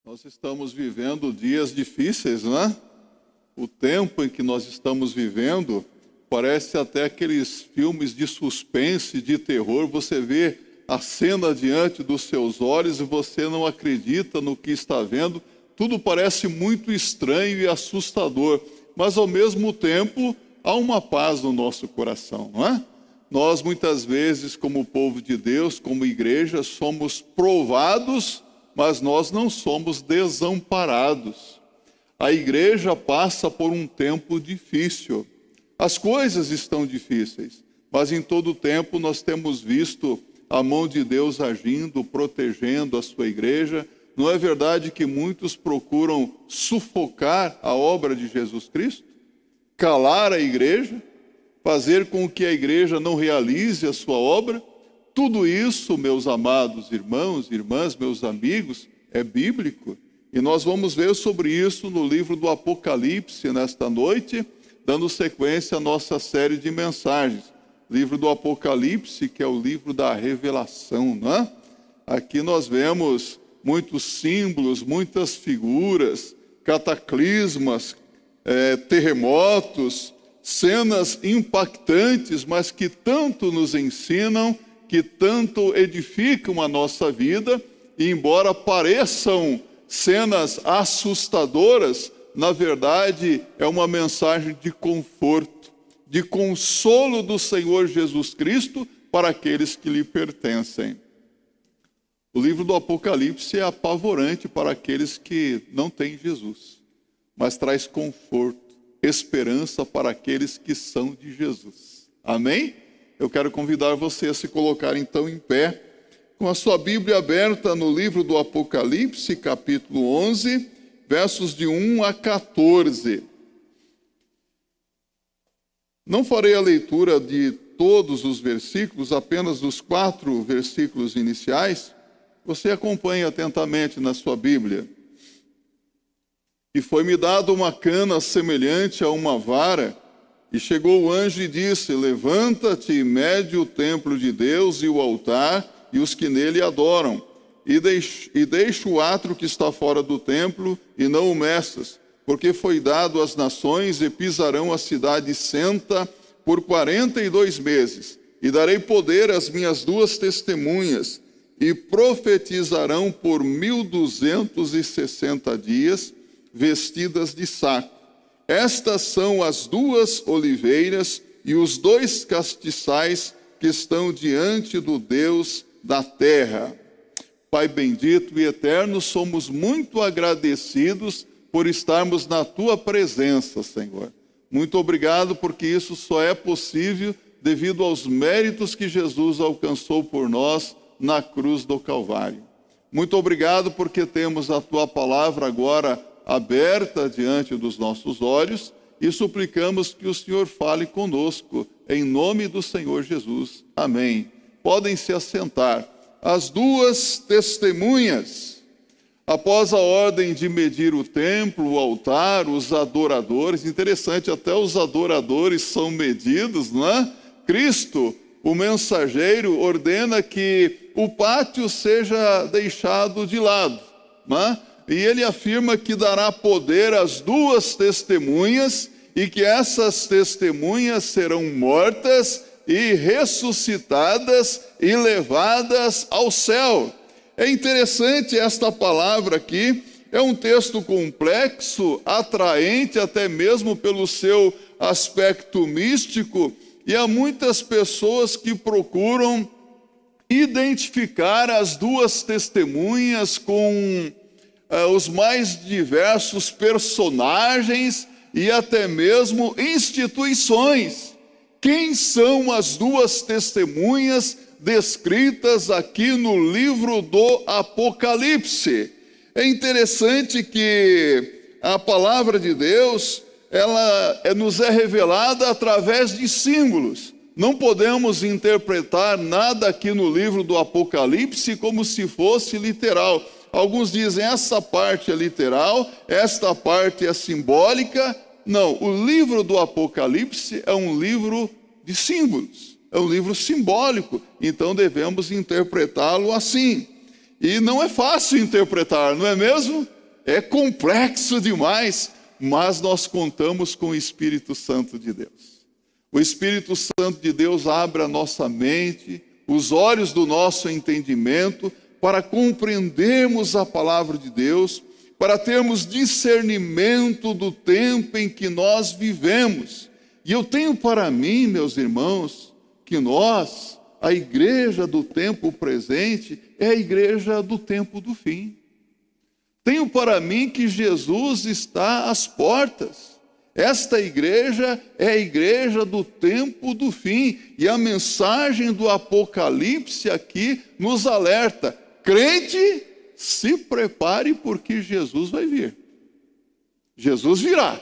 Nós estamos vivendo dias difíceis, não é? O tempo em que nós estamos vivendo parece até aqueles filmes de suspense, de terror. Você vê a cena diante dos seus olhos e você não acredita no que está vendo. Tudo parece muito estranho e assustador, mas ao mesmo tempo há uma paz no nosso coração, não é? Nós muitas vezes, como povo de Deus, como igreja, somos provados, mas nós não somos desamparados. A igreja passa por um tempo difícil. As coisas estão difíceis, mas em todo tempo nós temos visto a mão de Deus agindo, protegendo a sua igreja. Não é verdade que muitos procuram sufocar a obra de Jesus Cristo? Calar a igreja? Fazer com que a igreja não realize a sua obra? Tudo isso, meus amados irmãos, irmãs, meus amigos, é bíblico. E nós vamos ver sobre isso no livro do Apocalipse nesta noite, dando sequência à nossa série de mensagens. Livro do Apocalipse, que é o livro da revelação, não é? Aqui nós vemos muitos símbolos, muitas figuras, cataclismas, terremotos, cenas impactantes, mas que tanto nos ensinam, que tanto edificam a nossa vida, e embora pareçam cenas assustadoras, na verdade é uma mensagem de conforto, de consolo do Senhor Jesus Cristo para aqueles que lhe pertencem. O livro do Apocalipse é apavorante para aqueles que não têm Jesus, mas traz conforto, esperança para aqueles que são de Jesus. Amém? Eu quero convidar você a se colocar então em pé, com a sua Bíblia aberta no livro do Apocalipse, capítulo 11, versos de 1 a 14. Não farei a leitura de todos os versículos, apenas dos 4 versículos iniciais. Você acompanhe atentamente na sua Bíblia. E foi-me dado uma cana semelhante a uma vara, e chegou o anjo e disse: levanta-te e mede o templo de Deus e o altar e os que nele adoram, e deixa o átrio que está fora do templo e não o meças, porque foi dado às nações e pisarão a cidade santa por 42 meses, e darei poder às minhas 2 testemunhas, e profetizarão por 1260 dias, vestidas de saco. Estas são as 2 oliveiras e os 2 castiçais que estão diante do Deus da terra. Pai bendito e eterno, somos muito agradecidos por estarmos na Tua presença, Senhor. Muito obrigado, porque isso só é possível devido aos méritos que Jesus alcançou por nós na cruz do Calvário. Muito obrigado porque temos a Tua palavra agora aberta diante dos nossos olhos e suplicamos que o Senhor fale conosco, em nome do Senhor Jesus. Amém. Podem se assentar. As 2 testemunhas. Após a ordem de medir o templo, o altar, os adoradores, interessante, até os adoradores são medidos, não é? Cristo, o mensageiro, ordena que o pátio seja deixado de lado, não é? E ele afirma que dará poder às 2 testemunhas e que essas testemunhas serão mortas e ressuscitadas e levadas ao céu. É interessante esta palavra aqui, é um texto complexo, atraente até mesmo pelo seu aspecto místico, e há muitas pessoas que procuram identificar as 2 testemunhas com os mais diversos personagens e até mesmo instituições. Quem são as 2 testemunhas descritas aqui no livro do Apocalipse? É interessante que a palavra de Deus, ela nos é revelada através de símbolos. Não podemos interpretar nada aqui no livro do Apocalipse como se fosse literal. Alguns dizem essa parte é literal, esta parte é simbólica. Não, o livro do Apocalipse é um livro de símbolos, é um livro simbólico, então devemos interpretá-lo assim. E não é fácil interpretar, não é mesmo? É complexo demais, mas nós contamos com o Espírito Santo de Deus. O Espírito Santo de Deus abre a nossa mente, os olhos do nosso entendimento, para compreendermos a palavra de Deus, para termos discernimento do tempo em que nós vivemos. E eu tenho para mim, meus irmãos, que nós, a igreja do tempo presente, é a igreja do tempo do fim. Tenho para mim que Jesus está às portas. Esta igreja é a igreja do tempo do fim. E a mensagem do Apocalipse aqui nos alerta: crente, se prepare porque Jesus vai vir. Jesus virá.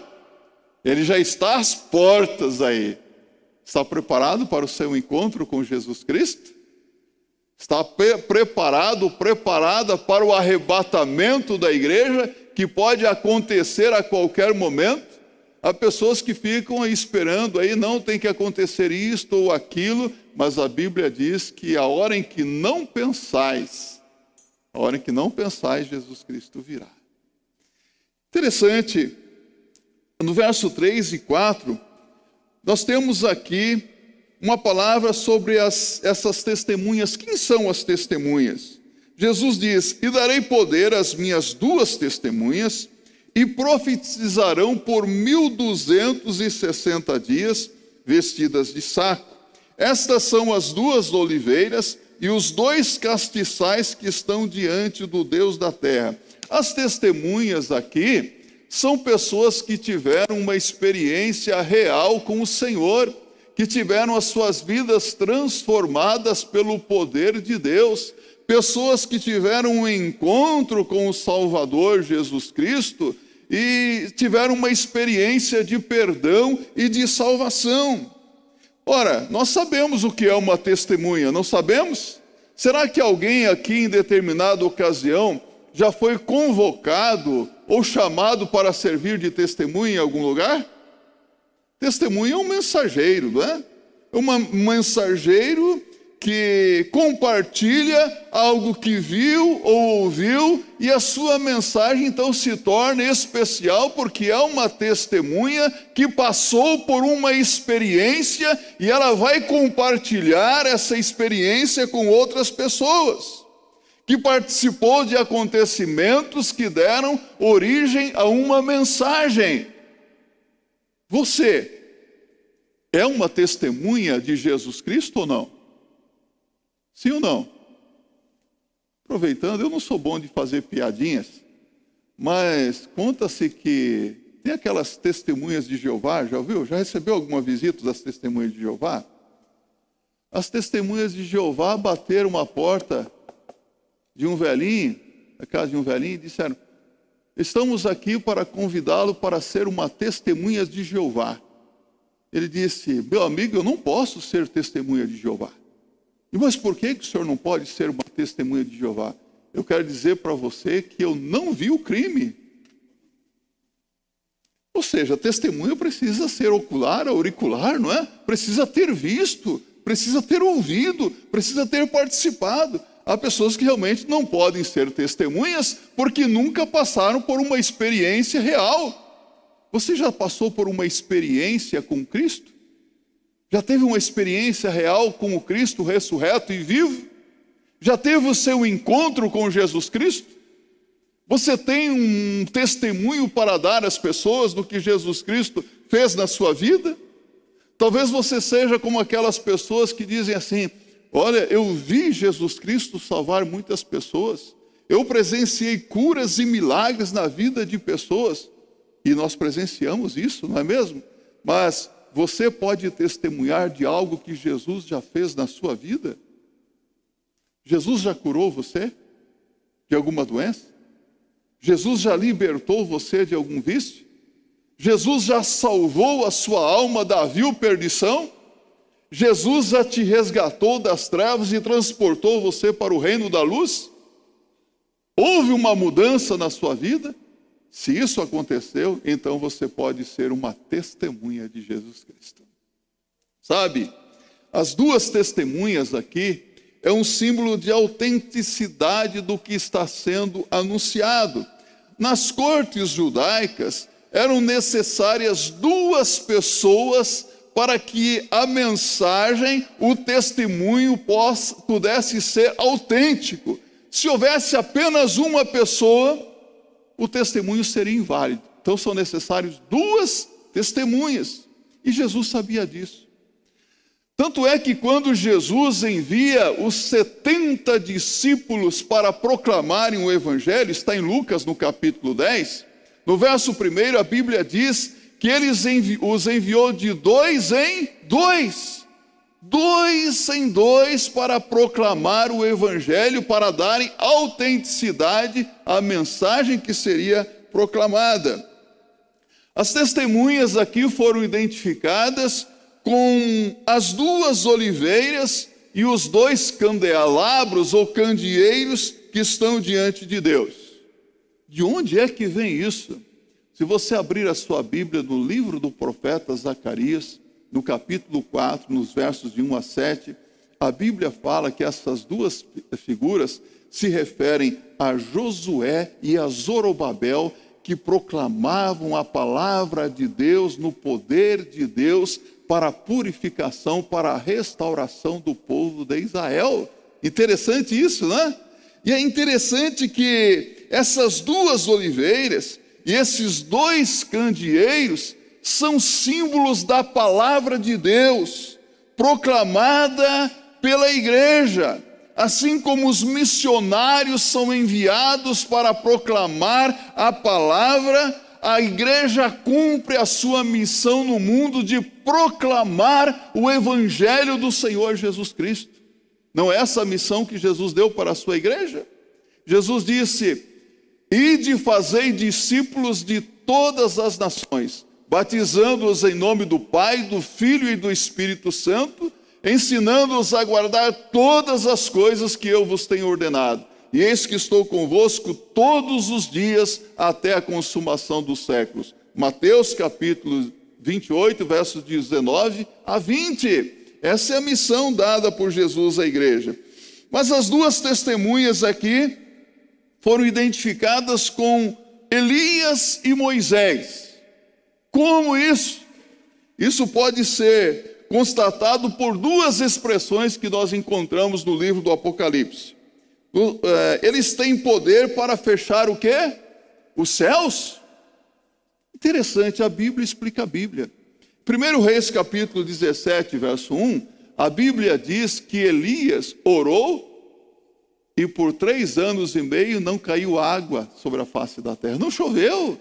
Ele já está às portas aí. Está preparado para o seu encontro com Jesus Cristo? Está preparada para o arrebatamento da igreja, que pode acontecer a qualquer momento? Há pessoas que ficam esperando aí, não tem que acontecer isto ou aquilo, mas a Bíblia diz que a hora em que não pensais, Jesus Cristo virá. Interessante, no verso 3 e 4, nós temos aqui uma palavra sobre essas testemunhas. Quem são as testemunhas? Jesus diz: e darei poder às minhas 2 testemunhas, e profetizarão por 1260 dias, vestidas de saco. Estas são as 2 oliveiras e os 2 castiçais que estão diante do Deus da terra. As testemunhas aqui são pessoas que tiveram uma experiência real com o Senhor, que tiveram as suas vidas transformadas pelo poder de Deus, pessoas que tiveram um encontro com o Salvador Jesus Cristo e tiveram uma experiência de perdão e de salvação. Ora, nós sabemos o que é uma testemunha, não sabemos? Será que alguém aqui em determinada ocasião já foi convocado ou chamado para servir de testemunha em algum lugar? Testemunha é um mensageiro, não é? É um mensageiro que compartilha algo que viu ou ouviu, e a sua mensagem então se torna especial, porque é uma testemunha que passou por uma experiência e ela vai compartilhar essa experiência com outras pessoas, que participou de acontecimentos que deram origem a uma mensagem. Você é uma testemunha de Jesus Cristo ou não? Sim ou não? Aproveitando, eu não sou bom de fazer piadinhas, mas conta-se que tem aquelas testemunhas de Jeová, já ouviu? Já recebeu alguma visita das testemunhas de Jeová? As testemunhas de Jeová bateram a porta de um velhinho, na casa de um velhinho, e disseram: estamos aqui para convidá-lo para ser uma testemunha de Jeová. Ele disse: meu amigo, eu não posso ser testemunha de Jeová. Mas por que o senhor não pode ser uma testemunha de Jeová? Eu quero dizer para você que eu não vi o crime. Ou seja, a testemunha precisa ser ocular, auricular, não é? Precisa ter visto, precisa ter ouvido, precisa ter participado. Há pessoas que realmente não podem ser testemunhas porque nunca passaram por uma experiência real. Você já passou por uma experiência com Cristo? Já teve uma experiência real com o Cristo ressurreto e vivo? Já teve o seu encontro com Jesus Cristo? Você tem um testemunho para dar às pessoas do que Jesus Cristo fez na sua vida? Talvez você seja como aquelas pessoas que dizem assim: olha, eu vi Jesus Cristo salvar muitas pessoas, eu presenciei curas e milagres na vida de pessoas, e nós presenciamos isso, não é mesmo? Mas você pode testemunhar de algo que Jesus já fez na sua vida? Jesus já curou você de alguma doença? Jesus já libertou você de algum vício? Jesus já salvou a sua alma da vil perdição? Jesus já te resgatou das trevas e transportou você para o reino da luz? Houve uma mudança na sua vida? Se isso aconteceu, então você pode ser uma testemunha de Jesus Cristo. Sabe, as 2 testemunhas aqui, é um símbolo de autenticidade do que está sendo anunciado. Nas cortes judaicas, eram necessárias 2 pessoas para que a mensagem, o testemunho pudesse ser autêntico. Se houvesse apenas uma pessoa, o testemunho seria inválido. Então são necessárias 2 testemunhas. E Jesus sabia disso. Tanto é que quando Jesus envia os 70 discípulos para proclamarem o Evangelho, está em Lucas no capítulo 10, no verso 1 a Bíblia diz que ele os enviou de 2 em 2. 2 em 2 para proclamar o Evangelho, para darem autenticidade à mensagem que seria proclamada. As testemunhas aqui foram identificadas com as 2 oliveiras e os 2 candelabros ou candeeiros que estão diante de Deus. De onde é que vem isso? Se você abrir a sua Bíblia no livro do profeta Zacarias, no capítulo 4, nos versos de 1 a 7, a Bíblia fala que essas 2 figuras se referem a Josué e a Zorobabel, que proclamavam a palavra de Deus no poder de Deus para a purificação, para a restauração do povo de Israel. Interessante isso, né? E é interessante que essas 2 oliveiras e esses 2 candeeiros são símbolos da palavra de Deus, proclamada pela igreja. Assim como os missionários são enviados para proclamar a palavra, a igreja cumpre a sua missão no mundo de proclamar o Evangelho do Senhor Jesus Cristo. Não é essa a missão que Jesus deu para a sua igreja? Jesus disse: ide e fazei discípulos de todas as nações, batizando-os em nome do Pai, do Filho e do Espírito Santo, ensinando-os a guardar todas as coisas que eu vos tenho ordenado. E eis que estou convosco todos os dias até a consumação dos séculos. Mateus capítulo 28, versos 19 a 20. Essa é a missão dada por Jesus à igreja. Mas as 2 testemunhas aqui foram identificadas com Elias e Moisés. Como isso? Isso pode ser constatado por 2 expressões que nós encontramos no livro do Apocalipse. Eles têm poder para fechar o quê? Os céus? Interessante, a Bíblia explica a Bíblia. 1 Reis capítulo 17, verso 1, a Bíblia diz que Elias orou e por 3 anos e meio não caiu água sobre a face da terra, não choveu.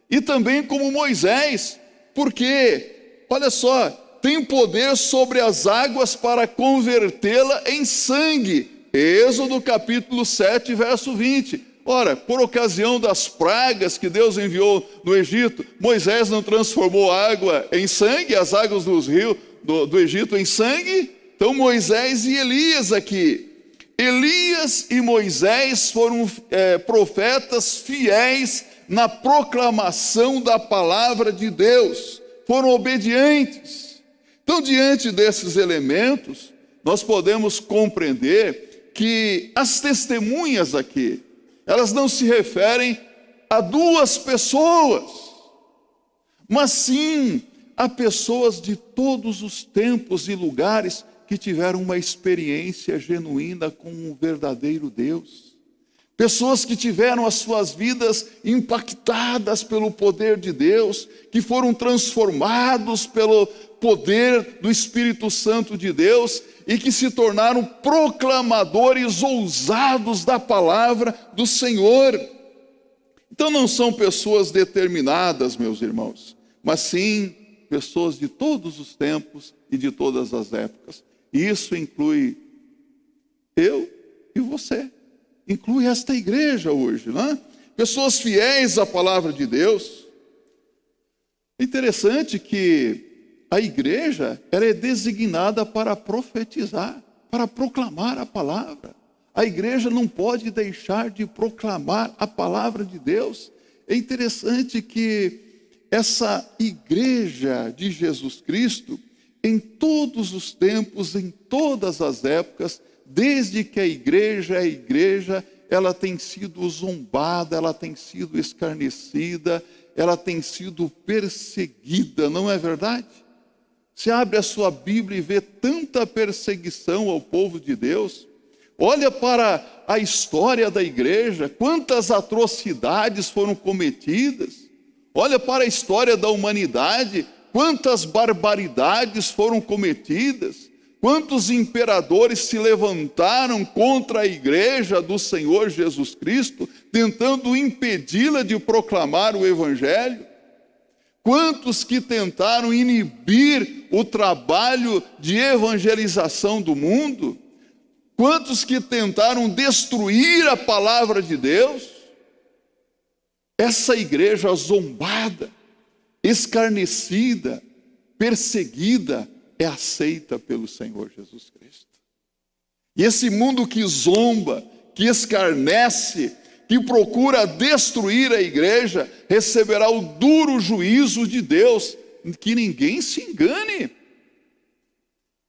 E também como Moisés, porque, olha só, tem poder sobre as águas para convertê-la em sangue. Êxodo capítulo 7, verso 20. Ora, por ocasião das pragas que Deus enviou no Egito, Moisés não transformou água em sangue, as águas dos rios do Egito em sangue? Então Moisés e Elias aqui. Elias e Moisés foram profetas fiéis na proclamação da palavra de Deus. Foram obedientes. Então, diante desses elementos, nós podemos compreender que as testemunhas aqui, elas não se referem a 2 pessoas, mas sim a pessoas de todos os tempos e lugares que tiveram uma experiência genuína com um verdadeiro Deus. Pessoas que tiveram as suas vidas impactadas pelo poder de Deus, que foram transformados pelo poder do Espírito Santo de Deus e que se tornaram proclamadores ousados da palavra do Senhor. Então não são pessoas determinadas, meus irmãos, mas sim pessoas de todos os tempos e de todas as épocas. E isso inclui eu e você. Inclui esta igreja hoje, não é? Pessoas fiéis à palavra de Deus. Interessante que a igreja, ela é designada para profetizar, para proclamar a palavra. A igreja não pode deixar de proclamar a palavra de Deus. É interessante que essa igreja de Jesus Cristo, em todos os tempos, em todas as épocas, desde que a igreja, ela tem sido zombada, ela tem sido escarnecida, ela tem sido perseguida, não é verdade? Você abre a sua Bíblia e vê tanta perseguição ao povo de Deus. Olha para a história da igreja, quantas atrocidades foram cometidas. Olha para a história da humanidade, quantas barbaridades foram cometidas. Quantos imperadores se levantaram contra a igreja do Senhor Jesus Cristo, tentando impedi-la de proclamar o Evangelho? Quantos que tentaram inibir o trabalho de evangelização do mundo? Quantos que tentaram destruir a palavra de Deus? Essa igreja zombada, escarnecida, perseguida, é aceita pelo Senhor Jesus Cristo. E esse mundo que zomba, que escarnece, que procura destruir a igreja, receberá o duro juízo de Deus. Que ninguém se engane.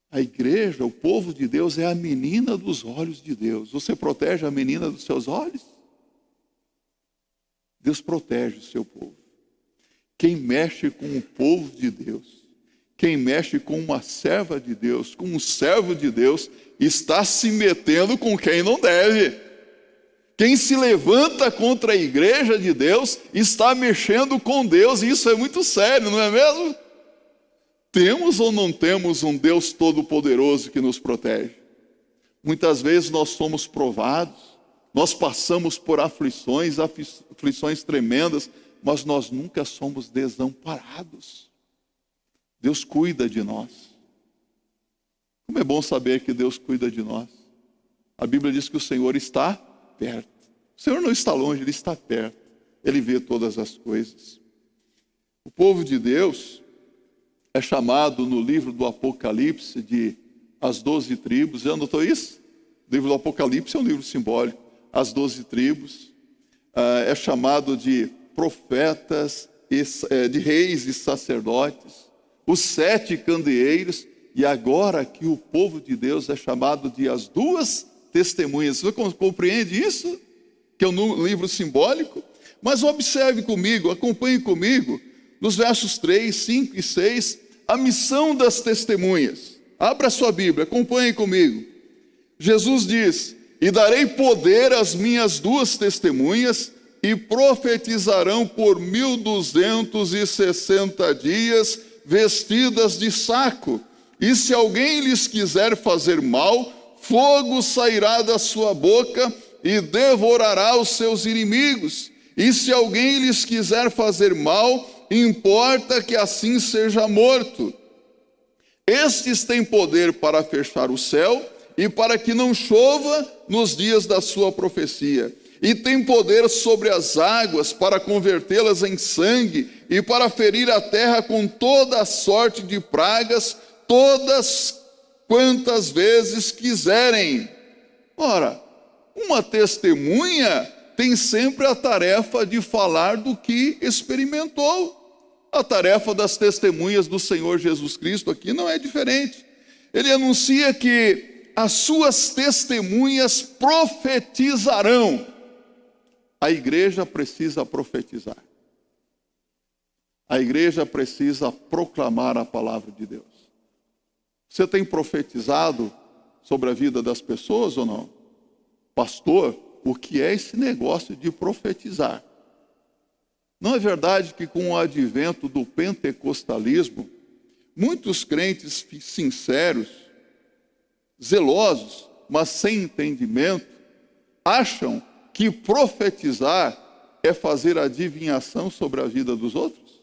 A igreja, o povo de Deus, é a menina dos olhos de Deus. Você protege a menina dos seus olhos? Deus protege o seu povo. Quem mexe com o povo de Deus, quem mexe com uma serva de Deus, com um servo de Deus, está se metendo com quem não deve. Quem se levanta contra a igreja de Deus está mexendo com Deus, e isso é muito sério, não é mesmo? Temos ou não temos um Deus todo-poderoso que nos protege? Muitas vezes nós somos provados, nós passamos por aflições tremendas, mas nós nunca somos desamparados. Deus cuida de nós. Como é bom saber que Deus cuida de nós. A Bíblia diz que o Senhor está perto. O Senhor não está longe, Ele está perto. Ele vê todas as coisas. O povo de Deus é chamado no livro do Apocalipse de as 12 tribos. Já notou isso? O livro do Apocalipse é um livro simbólico. As 12 tribos. É chamado de profetas, de reis e sacerdotes. Os 7 candeeiros. E agora que o povo de Deus é chamado de as 2 testemunhas. Você compreende isso? Que é um livro simbólico? Mas observe comigo, acompanhe comigo, nos versos 3, 5 e 6, a missão das testemunhas. Abra a sua Bíblia, acompanhe comigo. Jesus diz: e darei poder às minhas 2 testemunhas, e profetizarão por 1260 dias, vestidas de saco. E se alguém lhes quiser fazer mal, fogo sairá da sua boca e devorará os seus inimigos. E se alguém lhes quiser fazer mal, importa que assim seja morto. Estes têm poder para fechar o céu e para que não chova nos dias da sua profecia. E têm poder sobre as águas para convertê-las em sangue e para ferir a terra com toda a sorte de pragas, todas quantas vezes quiserem. Ora, uma testemunha tem sempre a tarefa de falar do que experimentou. A tarefa das testemunhas do Senhor Jesus Cristo aqui não é diferente. Ele anuncia que as suas testemunhas profetizarão. A igreja precisa profetizar. A igreja precisa proclamar a palavra de Deus. Você tem profetizado sobre a vida das pessoas ou não? Pastor, o que é esse negócio de profetizar? Não é verdade que com o advento do pentecostalismo, muitos crentes sinceros, zelosos, mas sem entendimento, acham que profetizar é fazer adivinhação sobre a vida dos outros?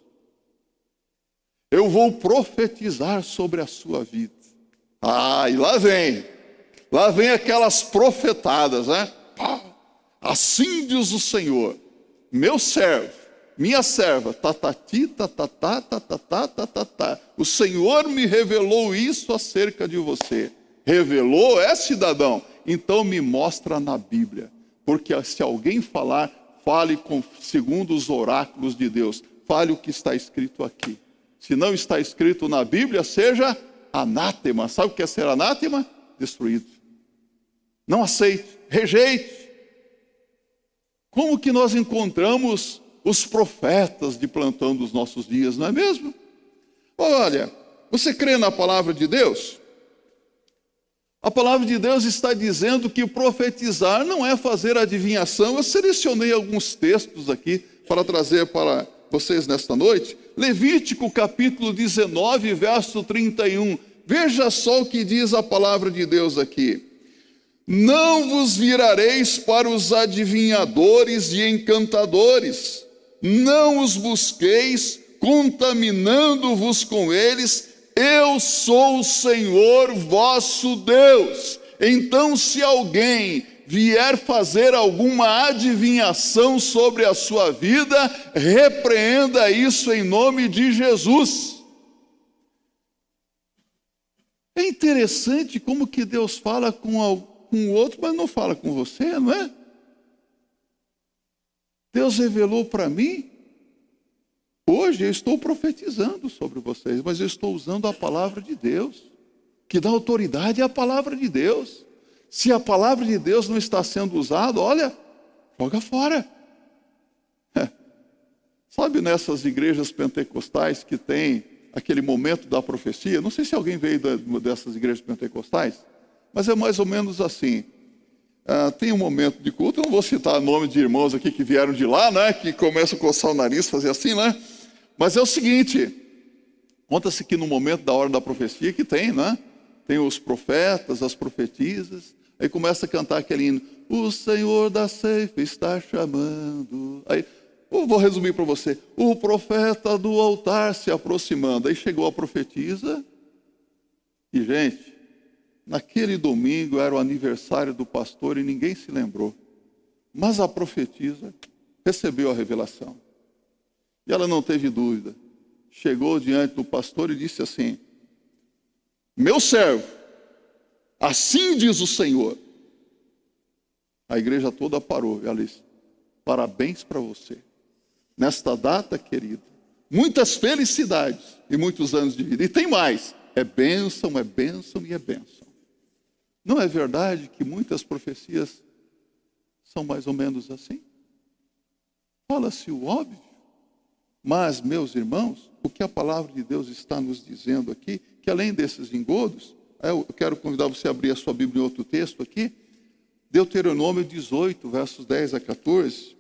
Eu vou profetizar sobre a sua vida. Ah, e lá vem aquelas profetadas, né? Assim diz o Senhor, meu servo, minha serva, tatati, tatatá, tatatá, tatatá. O Senhor me revelou isso acerca de você. Revelou, cidadão? Então me mostra na Bíblia. Porque se alguém falar, fale segundo os oráculos de Deus. Fale o que está escrito aqui. Se não está escrito na Bíblia, seja anátema. Sabe o que é ser anátema? Destruído. Não aceite, rejeite. Como que nós encontramos os profetas de plantão dos nossos dias, não é mesmo? Olha, você crê na palavra de Deus? A palavra de Deus está dizendo que profetizar não é fazer adivinhação. Eu selecionei alguns textos aqui para trazer para vocês nesta noite. Levítico capítulo 19, verso 31. Veja só o que diz a palavra de Deus aqui. Não vos virareis para os adivinhadores e encantadores, não os busqueis, contaminando-vos com eles. Eu sou o Senhor vosso Deus. Então, se alguém vier fazer alguma adivinhação sobre a sua vida, repreenda isso em nome de Jesus. É interessante como que Deus fala com o outro, mas não fala com você, não é? Deus revelou para mim. Hoje eu estou profetizando sobre vocês, mas eu estou usando a palavra de Deus, que dá autoridade à palavra de Deus. Se a palavra de Deus não está sendo usada, olha, joga fora. Sabe nessas igrejas pentecostais que tem aquele momento da profecia? Não sei se alguém veio dessas igrejas pentecostais, mas é mais ou menos assim. Tem um momento de culto, eu não vou citar nome de irmãos aqui que vieram de lá, né, que começam a coçar o nariz, fazer assim, né? Mas é o seguinte, conta-se que no momento da hora da profecia que tem, né? Tem os profetas, as profetisas, aí começa a cantar aquele hino, o Senhor da ceifa está chamando. Aí, eu vou resumir para você, o profeta do altar se aproximando. Aí chegou a profetisa, e gente, naquele domingo era o aniversário do pastor e ninguém se lembrou. Mas a profetisa recebeu a revelação. E ela não teve dúvida. Chegou diante do pastor e disse assim, meu servo, assim diz o Senhor. A igreja toda parou. E ela disse, parabéns para você. Nesta data, querido, muitas felicidades e muitos anos de vida. E tem mais, é bênção e é bênção. Não é verdade que muitas profecias são mais ou menos assim? Fala-se o óbvio. Mas, meus irmãos, o que a palavra de Deus está nos dizendo aqui, que além desses engodos, eu quero convidar você a abrir a sua Bíblia em outro texto aqui, Deuteronômio 18, versos 10 a 14.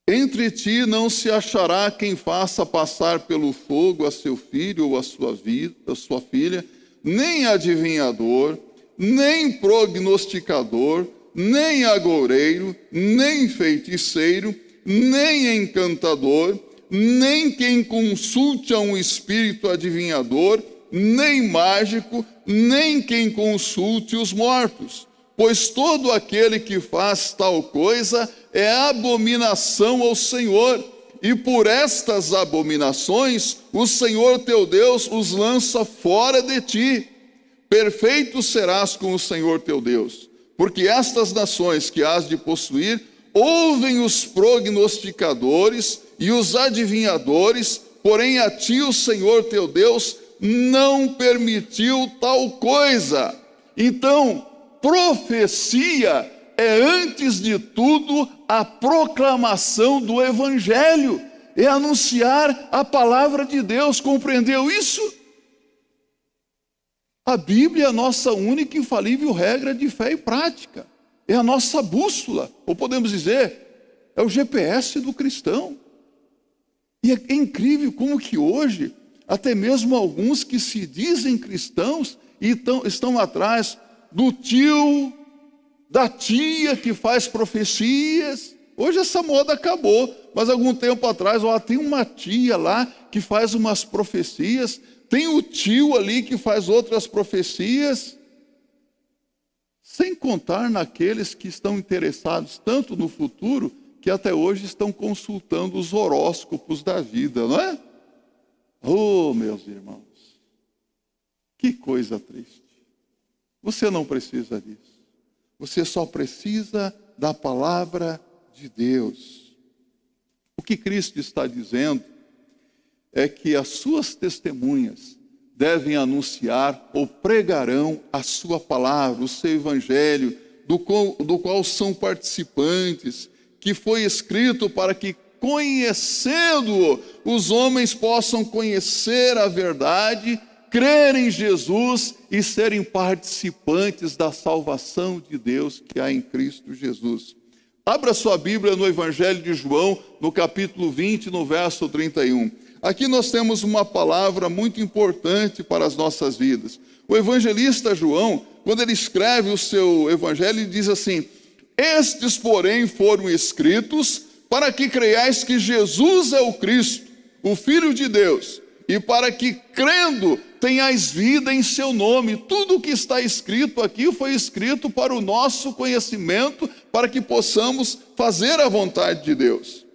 Entre ti não se achará quem faça passar pelo fogo a seu filho ou a sua filha, nem adivinhador, nem prognosticador, nem agoureiro, nem feiticeiro, nem encantador, nem quem consulte a um espírito adivinhador, nem mágico, nem quem consulte os mortos. Pois todo aquele que faz tal coisa é abominação ao Senhor, e por estas abominações o Senhor teu Deus os lança fora de ti. Perfeito serás com o Senhor teu Deus, porque estas nações que hás de possuir ouvem os prognosticadores e os adivinhadores, porém a ti o Senhor teu Deus não permitiu tal coisa. Então, profecia é, antes de tudo, a proclamação do Evangelho, é anunciar a palavra de Deus. Compreendeu isso? A Bíblia é a nossa única e infalível regra de fé e prática. É a nossa bússola, ou podemos dizer, é o GPS do cristão. E é incrível como que hoje, até mesmo alguns que se dizem cristãos e estão atrás do tio, da tia que faz profecias. Hoje essa moda acabou, mas algum tempo atrás, tem uma tia lá que faz umas profecias, tem o tio ali que faz outras profecias. Sem contar naqueles que estão interessados tanto no futuro, que até hoje estão consultando os horóscopos da vida, não é? Oh, meus irmãos, que coisa triste. Você não precisa disso. Você só precisa da palavra de Deus. O que Cristo está dizendo é que as suas testemunhas devem anunciar ou pregarão a sua palavra, o seu evangelho, do qual são participantes, que foi escrito para que, conhecendo-o, os homens possam conhecer a verdade, crer em Jesus e serem participantes da salvação de Deus que há em Cristo Jesus. Abra sua Bíblia no Evangelho de João, no capítulo 20, no verso 31. Aqui nós temos uma palavra muito importante para as nossas vidas. O evangelista João, quando ele escreve o seu evangelho, ele diz assim: estes, porém, foram escritos para que creiais que Jesus é o Cristo, o Filho de Deus, e para que, crendo, tenhais vida em seu nome. Tudo o que está escrito aqui foi escrito para o nosso conhecimento, para que possamos fazer a vontade de Deus.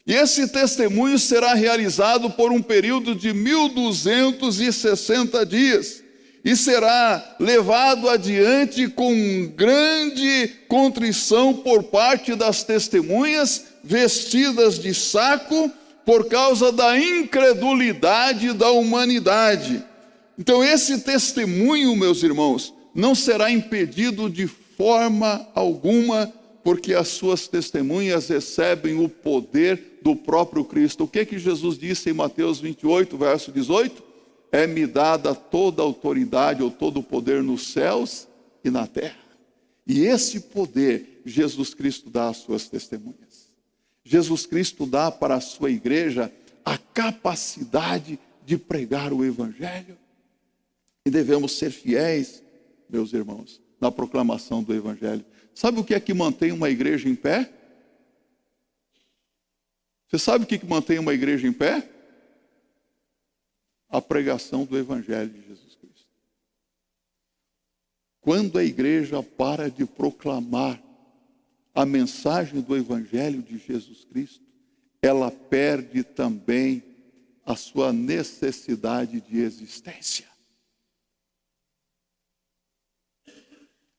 E esse testemunho será realizado por um período de 1260 dias e será levado adiante com grande contrição por parte das testemunhas vestidas de saco por causa da incredulidade da humanidade. Então esse testemunho, meus irmãos, não será impedido de forma alguma, porque as suas testemunhas recebem o poder do próprio Cristo. O que Jesus disse em Mateus 28, verso 18? É-me dada toda a autoridade ou todo o poder nos céus e na terra. E esse poder Jesus Cristo dá às suas testemunhas. Jesus Cristo dá para a sua igreja a capacidade de pregar o evangelho. E devemos ser fiéis, meus irmãos, na proclamação do evangelho. Sabe o que é que mantém uma igreja em pé? Você sabe o que mantém uma igreja em pé? A pregação do evangelho de Jesus Cristo. Quando a igreja para de proclamar a mensagem do evangelho de Jesus Cristo, ela perde também a sua necessidade de existência.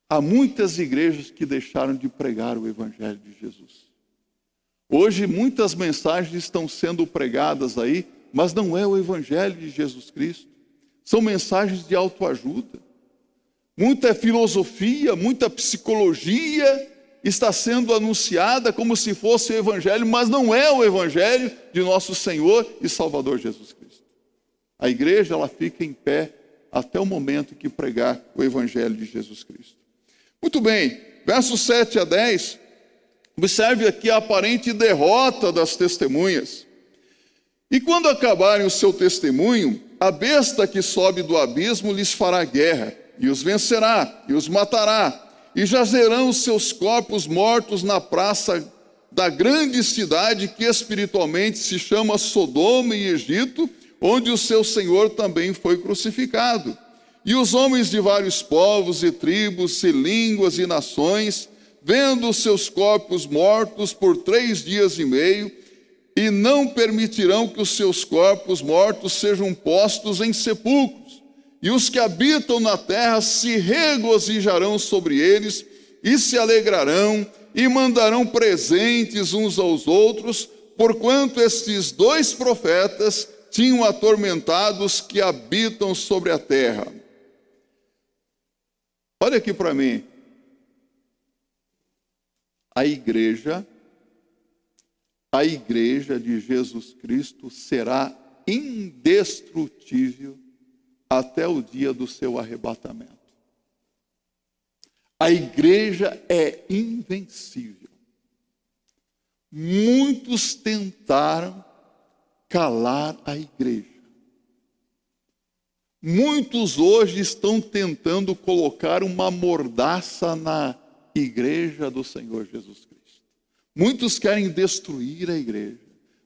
Há muitas igrejas que deixaram de pregar o evangelho de Jesus. Hoje muitas mensagens estão sendo pregadas aí, mas não é o evangelho de Jesus Cristo. São mensagens de autoajuda. Muita filosofia, muita psicologia está sendo anunciada como se fosse o evangelho, mas não é o evangelho de nosso Senhor e Salvador Jesus Cristo. A igreja, ela fica em pé até o momento que pregar o evangelho de Jesus Cristo. Muito bem, versos 7 a 10, observe aqui a aparente derrota das testemunhas. E quando acabarem o seu testemunho, a besta que sobe do abismo lhes fará guerra, e os vencerá, e os matará, e jazerão os seus corpos mortos na praça da grande cidade que espiritualmente se chama Sodoma e Egito, onde o seu Senhor também foi crucificado. E os homens de vários povos e tribos e línguas e nações, vendo os seus corpos mortos por 3 dias e meio, e não permitirão que os seus corpos mortos sejam postos em sepulcros. E os que habitam na terra se regozijarão sobre eles, e se alegrarão, e mandarão presentes uns aos outros, porquanto estes 2 profetas tinham atormentado os que habitam sobre a terra. Olha aqui para mim. A igreja de Jesus Cristo será indestrutível até o dia do seu arrebatamento. A igreja é invencível. Muitos tentaram calar a igreja. Muitos hoje estão tentando colocar uma mordaça na igreja do Senhor Jesus Cristo. Muitos querem destruir a igreja.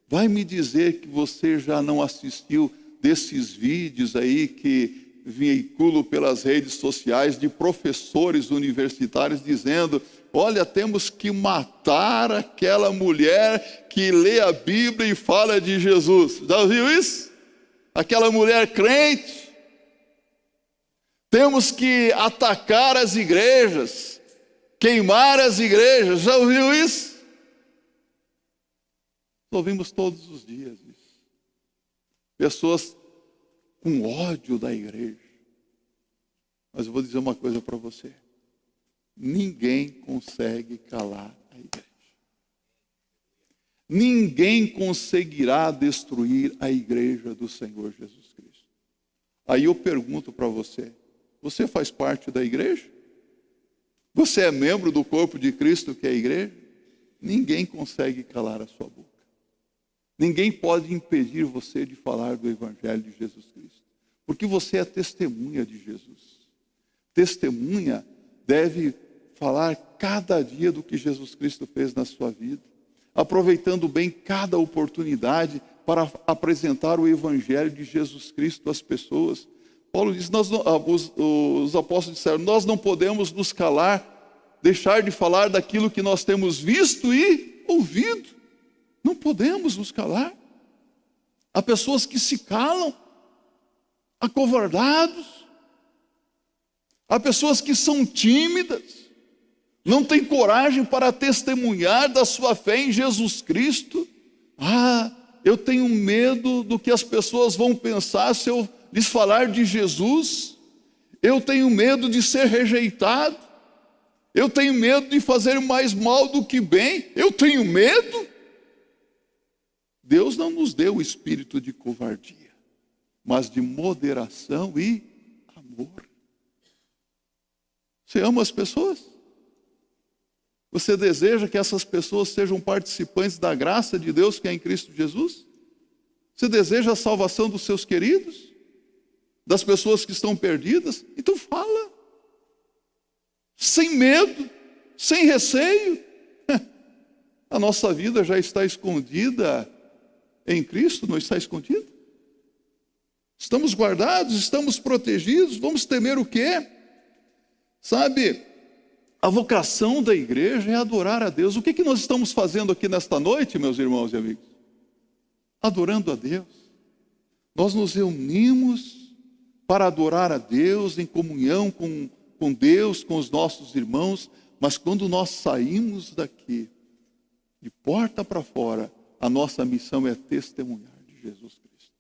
Vai me dizer que você já não assistiu desses vídeos aí que veiculam pelas redes sociais de professores universitários dizendo: olha, temos que matar aquela mulher que lê a Bíblia e fala de Jesus. Já ouviu isso? Aquela mulher crente. Temos que atacar as igrejas, queimar as igrejas. Já ouviu isso? Ouvimos todos os dias isso. Pessoas com ódio da igreja. Mas eu vou dizer uma coisa para você. Ninguém consegue calar a igreja. Ninguém conseguirá destruir a igreja do Senhor Jesus Cristo. Aí eu pergunto para você, você faz parte da igreja? Você é membro do corpo de Cristo, que é a igreja? Ninguém consegue calar a sua boca. Ninguém pode impedir você de falar do Evangelho de Jesus Cristo. Porque você é testemunha de Jesus. Testemunha deve falar cada dia do que Jesus Cristo fez na sua vida, aproveitando bem cada oportunidade para apresentar o Evangelho de Jesus Cristo às pessoas. Paulo diz, os apóstolos disseram, nós não podemos nos calar, deixar de falar daquilo que nós temos visto e ouvido. Não podemos nos calar. Há pessoas que se calam, acovardados. Há pessoas que são tímidas, não têm coragem para testemunhar da sua fé em Jesus Cristo. Eu tenho medo do que as pessoas vão pensar se eu lhes falar de Jesus. Eu tenho medo de ser rejeitado. Eu tenho medo de fazer mais mal do que bem. Eu tenho medo. Deus não nos deu o espírito de covardia, mas de moderação e amor. Você ama as pessoas? Você deseja que essas pessoas sejam participantes da graça de Deus que é em Cristo Jesus? Você deseja a salvação dos seus queridos? Das pessoas que estão perdidas? Então fala. Sem medo, sem receio. A nossa vida já está escondida em Cristo, não está escondida? Estamos guardados, estamos protegidos, vamos temer o quê? Sabe, a vocação da igreja é adorar a Deus. O que nós estamos fazendo aqui nesta noite, meus irmãos e amigos? Adorando a Deus. Nós nos reunimos para adorar a Deus em comunhão com Deus, com os nossos irmãos, mas quando nós saímos daqui, de porta para fora, a nossa missão é testemunhar de Jesus Cristo.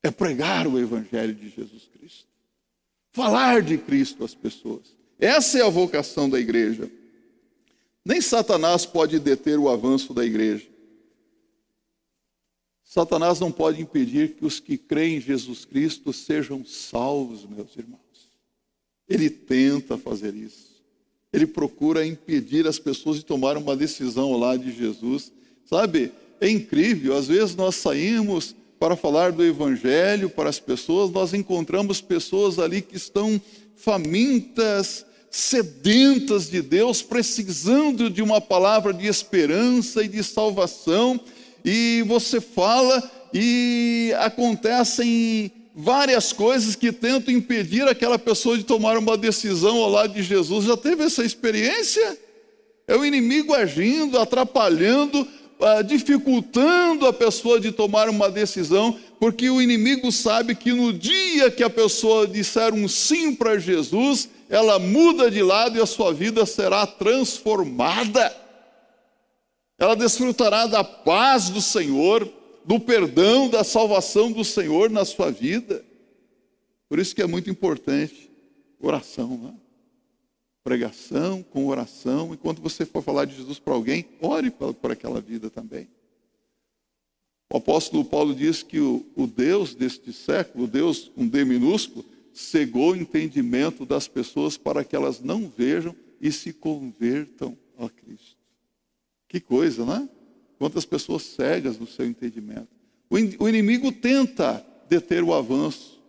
É pregar o Evangelho de Jesus Cristo. Falar de Cristo às pessoas. Essa é a vocação da igreja. Nem Satanás pode deter o avanço da igreja. Satanás não pode impedir que os que creem em Jesus Cristo sejam salvos, meus irmãos. Ele tenta fazer isso. Ele procura impedir as pessoas de tomar uma decisão ao lado de Jesus. Sabe, é incrível, às vezes nós saímos para falar do Evangelho para as pessoas, nós encontramos pessoas ali que estão famintas, sedentas de Deus, precisando de uma palavra de esperança e de salvação, e você fala e acontecem várias coisas que tentam impedir aquela pessoa de tomar uma decisão ao lado de Jesus. Já teve essa experiência? É o inimigo agindo, atrapalhando, dificultando a pessoa de tomar uma decisão, porque o inimigo sabe que no dia que a pessoa disser um sim para Jesus, ela muda de lado e a sua vida será transformada. Ela desfrutará da paz do Senhor, do perdão, da salvação do Senhor na sua vida. Por isso que é muito importante oração, né? Pregação com oração. Enquanto você for falar de Jesus para alguém, ore por aquela vida também. O apóstolo Paulo diz que o Deus deste século, o Deus com D minúsculo, cegou o entendimento das pessoas para que elas não vejam e se convertam a Cristo. Que coisa, não é? Quantas pessoas cegas no seu entendimento. O inimigo tenta deter o avanço.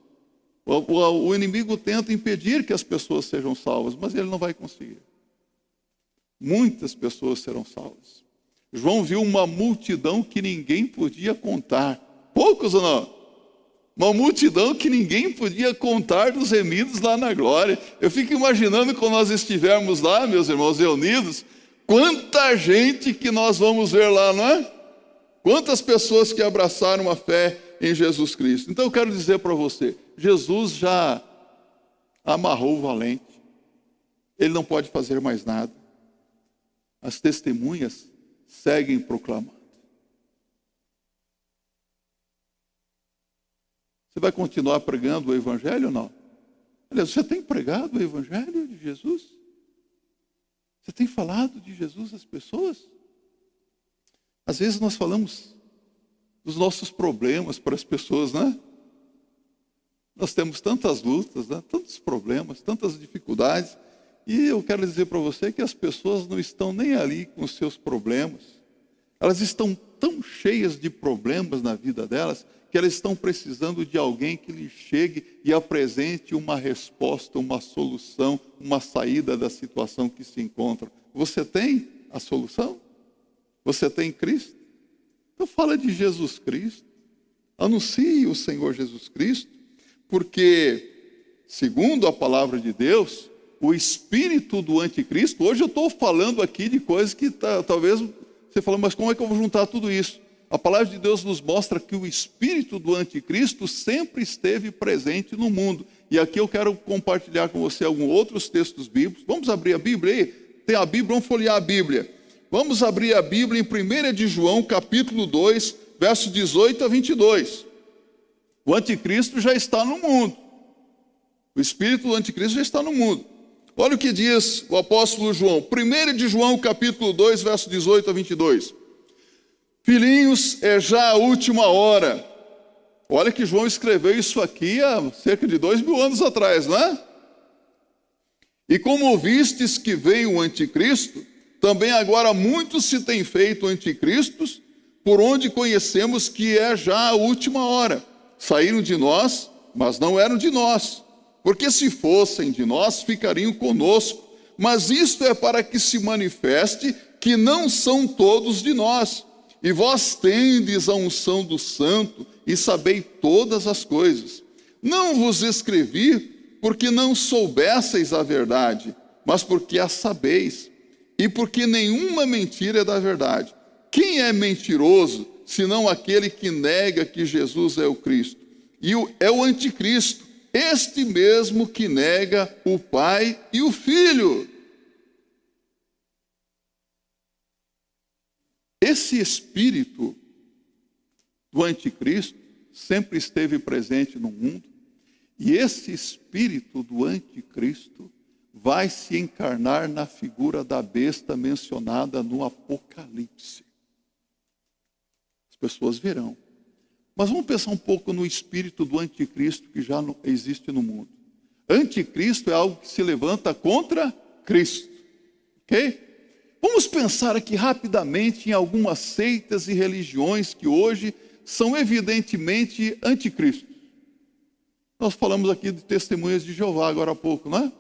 O inimigo tenta impedir que as pessoas sejam salvas, mas ele não vai conseguir. Muitas pessoas serão salvas. João viu uma multidão que ninguém podia contar. Poucos ou não? Uma multidão que ninguém podia contar dos remidos lá na glória. Eu fico imaginando quando nós estivermos lá, meus irmãos reunidos, quanta gente que nós vamos ver lá, não é? Quantas pessoas que abraçaram a fé em Jesus Cristo. Então eu quero dizer para você, Jesus já amarrou o valente. Ele não pode fazer mais nada. As testemunhas seguem proclamando. Você vai continuar pregando o Evangelho ou não? Aliás, você tem pregado o Evangelho de Jesus? Você tem falado de Jesus às pessoas? Às vezes nós falamos dos nossos problemas para as pessoas, né? Nós temos tantas lutas, né? Tantos problemas, tantas dificuldades. E eu quero dizer para você que as pessoas não estão nem ali com os seus problemas. Elas estão tão cheias de problemas na vida delas, que elas estão precisando de alguém que lhe chegue e apresente uma resposta, uma solução, uma saída da situação que se encontra. Você tem a solução? Você tem Cristo? Então fala de Jesus Cristo. Anuncie o Senhor Jesus Cristo, porque, segundo a palavra de Deus, o espírito do anticristo, hoje eu estou falando aqui de coisas que talvez você fale, mas como é que eu vou juntar tudo isso? A palavra de Deus nos mostra que o espírito do anticristo sempre esteve presente no mundo. E aqui eu quero compartilhar com você alguns outros textos bíblicos. Vamos abrir a Bíblia aí? Tem a Bíblia, vamos folhear a Bíblia. Vamos abrir a Bíblia em 1 de João, capítulo 2, versos 18 a 22. O anticristo já está no mundo. O espírito do anticristo já está no mundo. Olha o que diz o apóstolo João. 1 de João, capítulo 2, versos 18 a 22. Filhinhos, é já a última hora. Olha que João escreveu isso aqui há cerca de 2000 anos atrás, não é? E como ouvistes que veio o anticristo, também agora muitos se têm feito anticristos, por onde conhecemos que é já a última hora. Saíram de nós, mas não eram de nós. Porque se fossem de nós, ficariam conosco. Mas isto é para que se manifeste que não são todos de nós. E vós tendes a unção do Santo e sabei todas as coisas. Não vos escrevi porque não soubesseis a verdade, mas porque a sabeis, e porque nenhuma mentira é da verdade. Quem é mentiroso, senão aquele que nega que Jesus é o Cristo? E é o anticristo, este mesmo que nega o Pai e o Filho. Esse espírito do anticristo sempre esteve presente no mundo, e esse espírito do anticristo vai se encarnar na figura da besta mencionada no Apocalipse. As pessoas verão. Mas vamos pensar um pouco no espírito do anticristo que já existe no mundo. Anticristo é algo que se levanta contra Cristo. Ok? Vamos pensar aqui rapidamente em algumas seitas e religiões que hoje são evidentemente anticristo. Nós falamos aqui de testemunhas de Jeová agora há pouco, não é?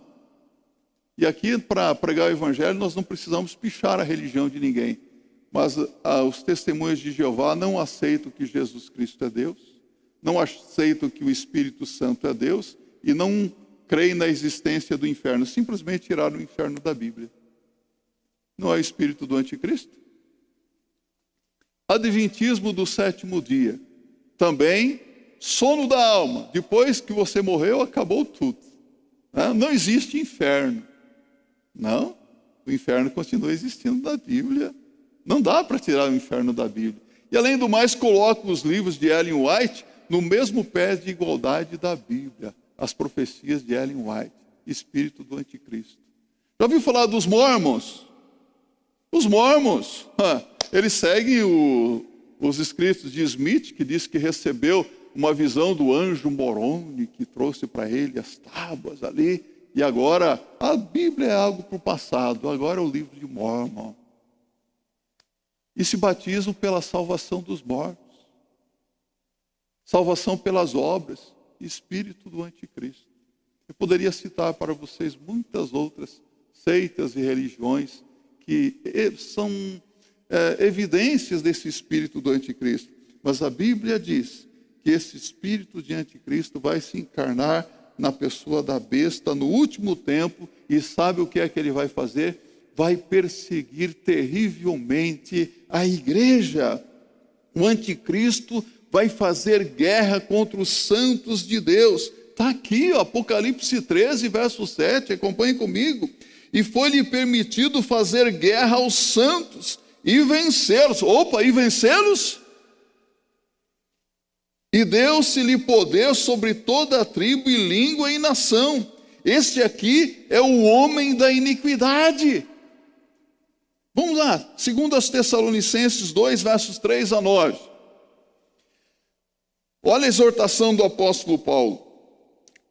E aqui, para pregar o Evangelho, nós não precisamos pichar a religião de ninguém. Mas os testemunhas de Jeová não aceitam que Jesus Cristo é Deus, não aceitam que o Espírito Santo é Deus e não creem na existência do inferno. Simplesmente tiraram o inferno da Bíblia. Não é o espírito do anticristo? Adventismo do sétimo dia. Também sono da alma. Depois que você morreu, acabou tudo. Não existe inferno. Não, o inferno continua existindo na Bíblia. Não dá para tirar o inferno da Bíblia. E além do mais, coloca os livros de Ellen White no mesmo pé de igualdade da Bíblia. As profecias de Ellen White, espírito do anticristo. Já ouviu falar dos Mormons? Os Mormons, eles seguem os escritos de Smith, que diz que recebeu uma visão do anjo Moroni, que trouxe para ele as tábuas ali, e agora a Bíblia é algo para o passado, agora é o livro de Mormon. E se batizam pela salvação dos mortos, salvação pelas obras, espírito do anticristo. Eu poderia citar para vocês muitas outras seitas e religiões que são evidências desse espírito do anticristo. Mas a Bíblia diz que esse espírito de anticristo vai se encarnar na pessoa da besta no último tempo, e sabe o que é que ele vai fazer? Vai perseguir terrivelmente a igreja. O anticristo vai fazer guerra contra os santos de Deus. Está aqui, Apocalipse 13, verso 7, acompanhe comigo. E foi-lhe permitido fazer guerra aos santos e vencê-los. Opa, e vencê-los? E deu-se-lhe poder sobre toda a tribo e língua e nação. Este aqui é o homem da iniquidade. Vamos lá, 2 Tessalonicenses 2, versos 3 a 9. Olha a exortação do apóstolo Paulo.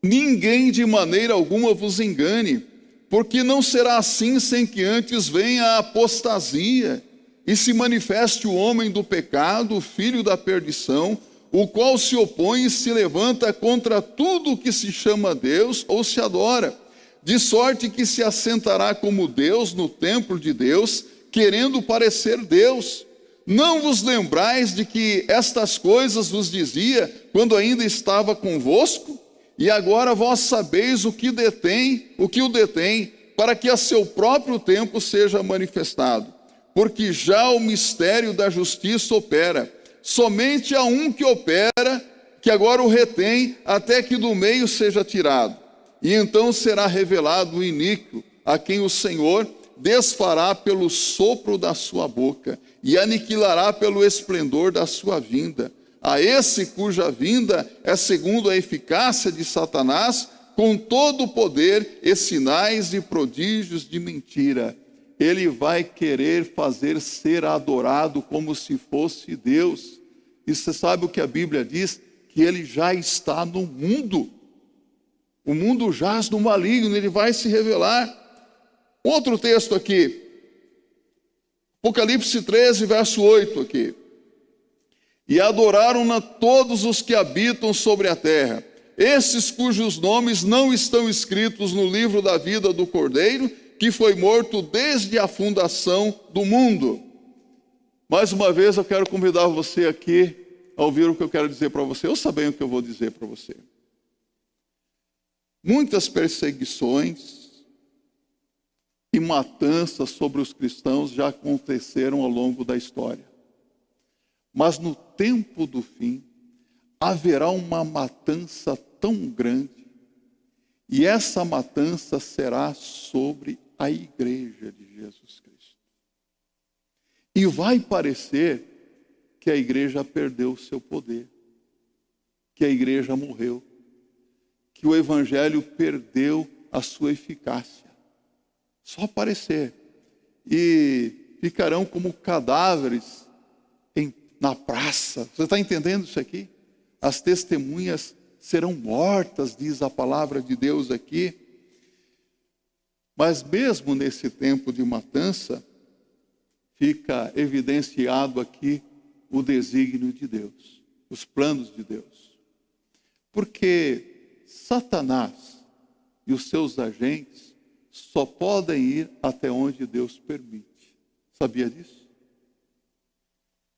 Ninguém de maneira alguma vos engane, porque não será assim sem que antes venha a apostasia e se manifeste o homem do pecado, o filho da perdição, o qual se opõe e se levanta contra tudo o que se chama Deus ou se adora, de sorte que se assentará como Deus no templo de Deus, querendo parecer Deus. Não vos lembrais de que estas coisas vos dizia quando ainda estava convosco? E agora vós sabeis o que o detém, para que a seu próprio tempo seja manifestado. Porque já o mistério da justiça opera. Somente há um que opera, que agora o retém, até que do meio seja tirado. E então será revelado o iníquo, a quem o Senhor desfará pelo sopro da sua boca, e aniquilará pelo esplendor da sua vinda. A esse cuja vinda é segundo a eficácia de Satanás, com todo o poder e sinais e prodígios de mentira. Ele vai querer fazer ser adorado como se fosse Deus. E você sabe o que a Bíblia diz? Que ele já está no mundo. O mundo jaz no maligno, ele vai se revelar. Outro texto aqui, Apocalipse 13, verso 8 aqui. E adoraram-na todos os que habitam sobre a terra, esses cujos nomes não estão escritos no livro da vida do Cordeiro, que foi morto desde a fundação do mundo. Mais uma vez eu quero convidar você aqui a ouvir o que eu quero dizer para você. Eu sei bem o que eu vou dizer para você. Muitas perseguições e matanças sobre os cristãos já aconteceram ao longo da história. Mas no tempo do fim, haverá uma matança tão grande, e essa matança será sobre a igreja de Jesus Cristo. E vai parecer que a igreja perdeu o seu poder, que a igreja morreu, que o evangelho perdeu a sua eficácia. Só parecer. E ficarão como cadáveres na praça. Você está entendendo isso aqui? As testemunhas serão mortas, diz a palavra de Deus aqui. Mas mesmo nesse tempo de matança, fica evidenciado aqui o desígnio de Deus, os planos de Deus. Porque Satanás e os seus agentes só podem ir até onde Deus permite. Sabia disso?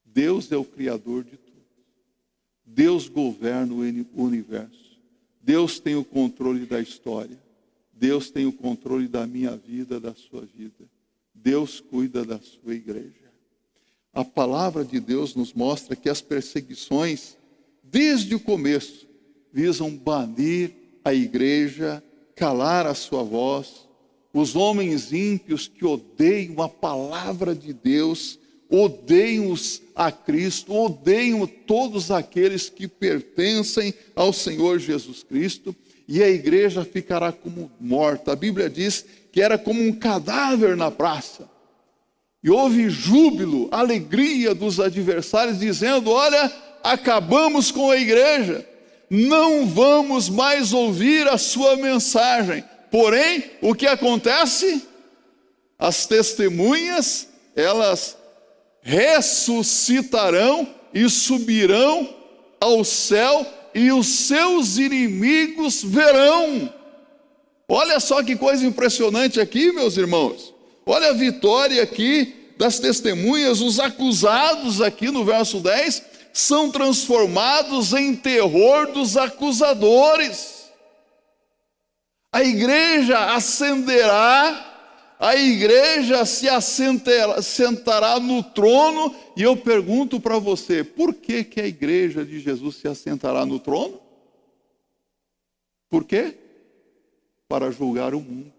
Deus é o Criador de tudo. Deus governa o universo. Deus tem o controle da história. Deus tem o controle da minha vida, da sua vida. Deus cuida da sua igreja. A palavra de Deus nos mostra que as perseguições, desde o começo, visam banir a igreja, calar a sua voz. Os ímpios que odeiam a palavra de Deus, odeiam a Cristo, odeiam todos aqueles que pertencem ao Senhor Jesus Cristo, e a igreja ficará como morta. A Bíblia diz que era como um cadáver na praça. E houve júbilo, alegria dos adversários, dizendo: olha, acabamos com a igreja, não vamos mais ouvir a sua mensagem. Porém, o que acontece? As testemunhas, elas ressuscitarão e subirão ao céu, e os seus inimigos verão. Olha só que coisa impressionante aqui, meus irmãos. Olha a vitória aqui das testemunhas. Os acusados aqui no verso 10 são transformados em terror dos acusadores. A igreja ascenderá, a igreja se assentará no trono. E eu pergunto para você, por que a igreja de Jesus se assentará no trono? Por quê? Para julgar o mundo.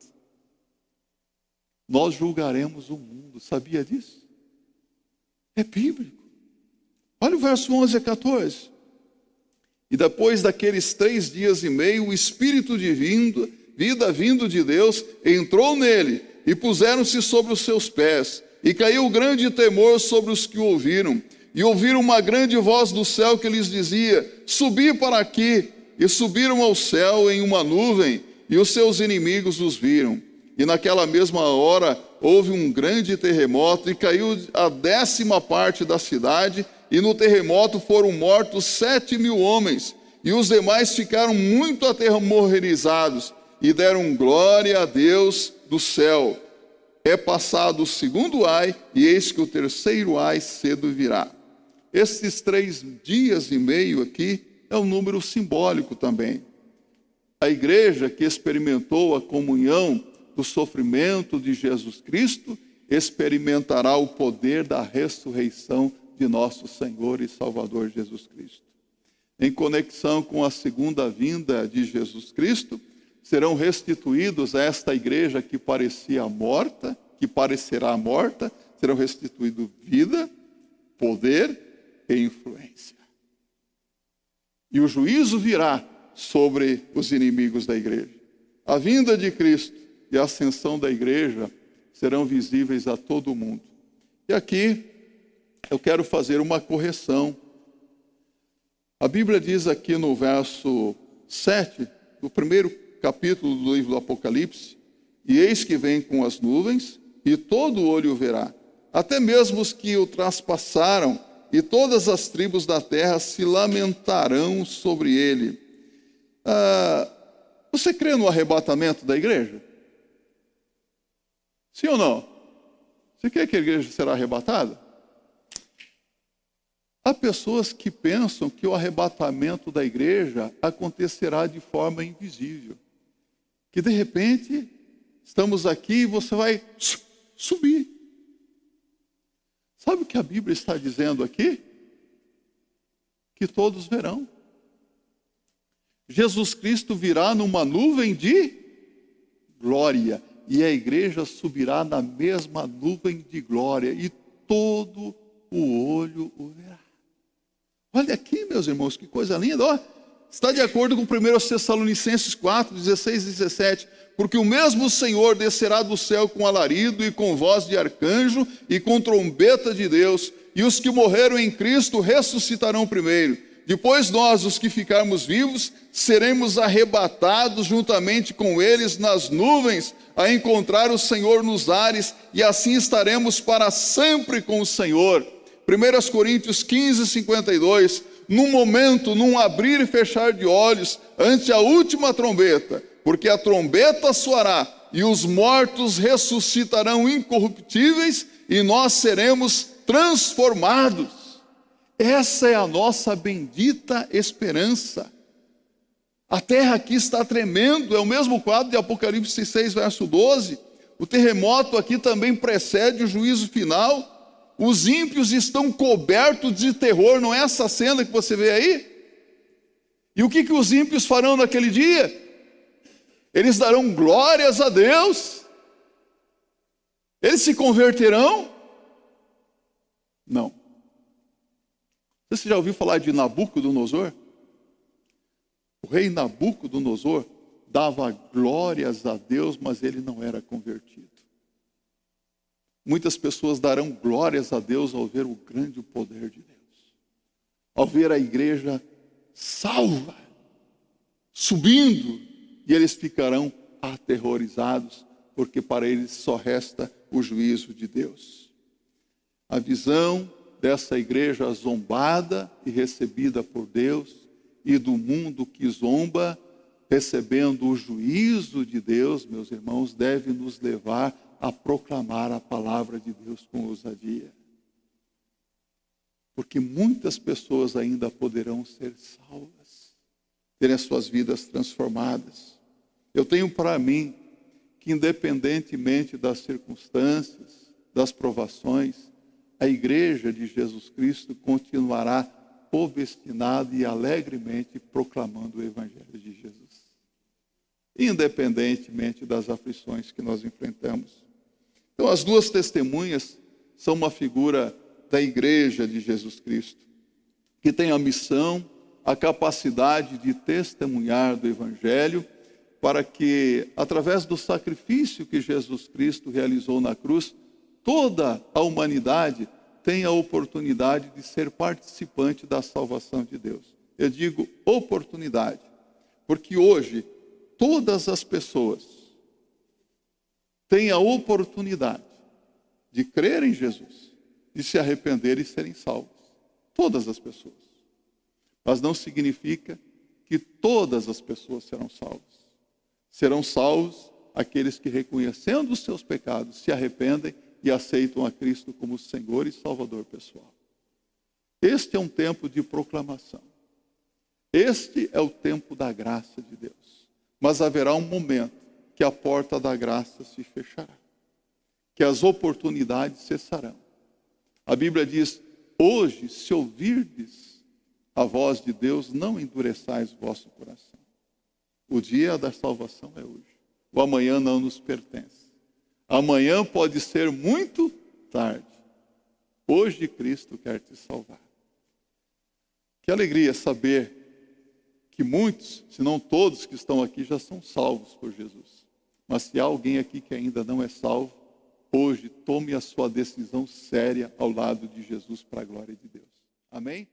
Nós julgaremos o mundo, sabia disso? É bíblico. Olha o verso 11 a 14. E depois daqueles 3 dias e meio, o Espírito de vida vindo de Deus entrou nele, e puseram-se sobre os seus pés. E caiu grande temor sobre os que o ouviram. E ouviram uma grande voz do céu que lhes dizia: subi para aqui. E subiram ao céu em uma nuvem, e os seus inimigos os viram. E naquela mesma hora houve um grande terremoto, e caiu a 10ª parte da cidade, e no terremoto foram mortos 7.000 homens, e os demais ficaram muito aterrorizados, e deram glória a Deus do céu. É passado o 2º ai, e eis que o 3º ai cedo virá. Esses 3 dias e meio aqui é um número simbólico também. A igreja que experimentou a comunhão do sofrimento de Jesus Cristo experimentará o poder da ressurreição de nosso Senhor e Salvador Jesus Cristo. Em conexão com a segunda vinda de Jesus Cristo, serão restituídos a esta igreja que parecia morta, que parecerá morta, serão restituídos vida, poder e influência. E o juízo virá sobre os inimigos da igreja. A vinda de Cristo e a ascensão da igreja serão visíveis a todo mundo. E aqui eu quero fazer uma correção. A Bíblia diz aqui no verso 7, do 1º capítulo do livro do Apocalipse: e eis que vem com as nuvens, e todo olho o verá, até mesmo os que o traspassaram, e todas as tribos da terra se lamentarão sobre ele. Você crê no arrebatamento da igreja? Sim ou não? Você quer que a igreja será arrebatada? Há pessoas que pensam que o arrebatamento da igreja acontecerá de forma invisível. Que de repente, estamos aqui e você vai subir. Sabe o que a Bíblia está dizendo aqui? Que todos verão. Jesus Cristo virá numa nuvem de glória, e a igreja subirá na mesma nuvem de glória, e todo o olho o verá. Olha aqui, meus irmãos, que coisa linda. Ó, está de acordo com 1 Tessalonicenses 4, 16 e 17. Porque o mesmo Senhor descerá do céu com alarido e com voz de arcanjo e com trombeta de Deus, e os que morreram em Cristo ressuscitarão primeiro. Depois nós, os que ficarmos vivos, seremos arrebatados juntamente com eles nas nuvens, a encontrar o Senhor nos ares, e assim estaremos para sempre com o Senhor. 1 Coríntios 15, 52. Num momento, num abrir e fechar de olhos, ante a última trombeta, porque a trombeta soará, e os mortos ressuscitarão incorruptíveis, e nós seremos transformados. Essa é a nossa bendita esperança. A terra aqui está tremendo, é o mesmo quadro de Apocalipse 6, verso 12. O terremoto aqui também precede o juízo final. Os ímpios estão cobertos de terror, não é essa cena que você vê aí? E o que os ímpios farão naquele dia? Eles darão glórias a Deus? Eles se converterão? Não. Você já ouviu falar de Nabucodonosor? O rei Nabucodonosor dava glórias a Deus, mas ele não era convertido. Muitas pessoas darão glórias a Deus ao ver o grande poder de Deus, ao ver a igreja salva, subindo, e eles ficarão aterrorizados, porque para eles só resta o juízo de Deus. A visão dessa igreja zombada e recebida por Deus, e do mundo que zomba, recebendo o juízo de Deus, meus irmãos, deve nos levar a proclamar a palavra de Deus com ousadia. Porque muitas pessoas ainda poderão ser salvas, terem as suas vidas transformadas. Eu tenho para mim que, independentemente das circunstâncias, das provações, a igreja de Jesus Cristo continuará obstinada e alegremente proclamando o Evangelho de Jesus, independentemente das aflições que nós enfrentamos. Então, as duas testemunhas são uma figura da igreja de Jesus Cristo, que tem a missão a capacidade de testemunhar do Evangelho, para que, através do sacrifício que Jesus Cristo realizou na cruz, toda a humanidade tenha a oportunidade de ser participante da salvação de Deus. Eu digo oportunidade, porque hoje todas as pessoas têm a oportunidade de crer em Jesus, de se arrepender e serem salvos. Todas as pessoas. Mas não significa que todas as pessoas serão salvas. Serão salvos aqueles que, reconhecendo os seus pecados, se arrependem e aceitam a Cristo como Senhor e Salvador pessoal. Este é um tempo de proclamação. Este é o tempo da graça de Deus. Mas haverá um momento que a porta da graça se fechará, que as oportunidades cessarão. A Bíblia diz: hoje, se ouvirdes a voz de Deus, não endureçais o vosso coração. O dia da salvação é hoje. O amanhã não nos pertence. Amanhã pode ser muito tarde. Hoje Cristo quer te salvar. Que alegria saber que muitos, se não todos que estão aqui, já são salvos por Jesus. Mas se há alguém aqui que ainda não é salvo, hoje tome a sua decisão séria ao lado de Jesus para a glória de Deus. Amém?